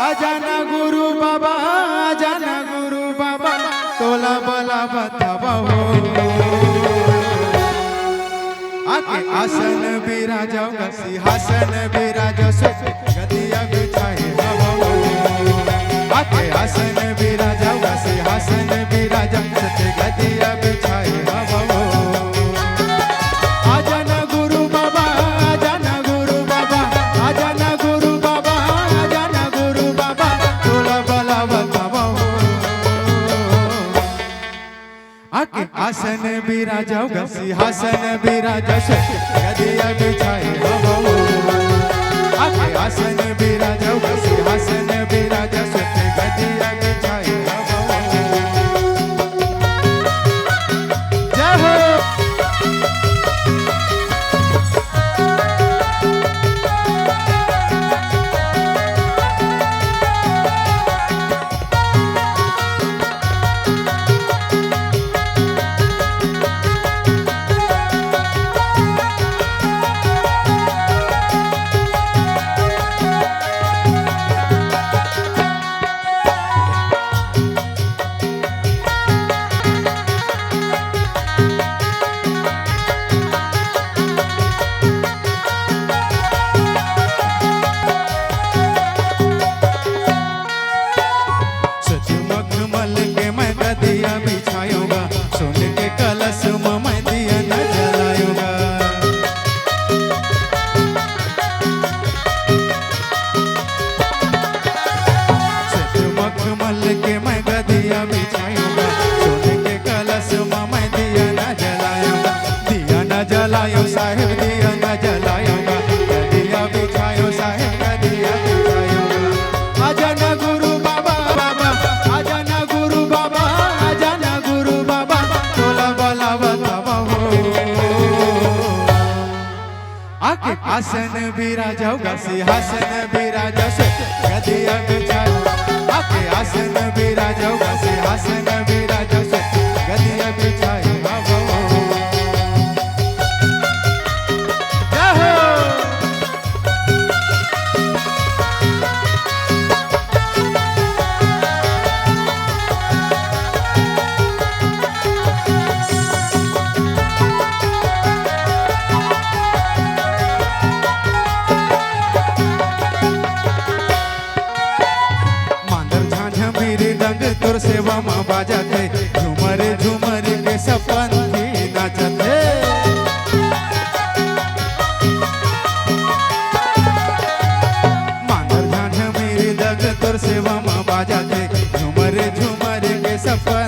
आजाना गुरु बाबा, आजाना गुरु बाबा, तोला बला बतावा हो। आके आसन बिराजोगा, सिंहासन बिराजो, गदिया बिछाए हवा हो। आके आसन बिराजोगा, सिंहासन बिराजो, गदिया बिछाए हवा हो। आजाना गुरु बाबा, आजाना गुरु बाबा, आजाना गुरु बाबा, आजाना गुरु बाबा, तोला बला बतावा हो। आके आसन बिराजोगा, सिंहासन बिराजो, गदिया बिछाए हवा हो। आके आसन बिराजोगा, सिंहासन बिराजो, गदिया बिछाए हवा हो। जय हो। दिया बिछाऊंगा, सुन के कलश में मैं दिया न जलाऊंगा। मखमल के मैं गदिया बिछाऊंगा, सुन के कलश में मैं दिया न जलाऊंगा। दिया न जलायो साहेब, दिया न जलाऊंगा, गदिया बिछायो साहेब, गदिया बिछाऊंगा। आजाना गुरु बाबा, बाबा आजाना गुरु बाबा, आजाना गुरु बाबा, तोला बला बतावा हो। आके आसन बिराजोगा, सिंहासन बिराजो, गदिया बिछाओ। आके आसन बिराजोगा, सिंहासन बिराजो, गदिया बिछाए बाबा हो। जय हो। तोर सेवा माँ बाजाते, झूमर झूमर के सपन की नाचते। मांदर झांझ मेरी दग, तोर सेवा माँ बाजाते, झूमर झूमर के सपन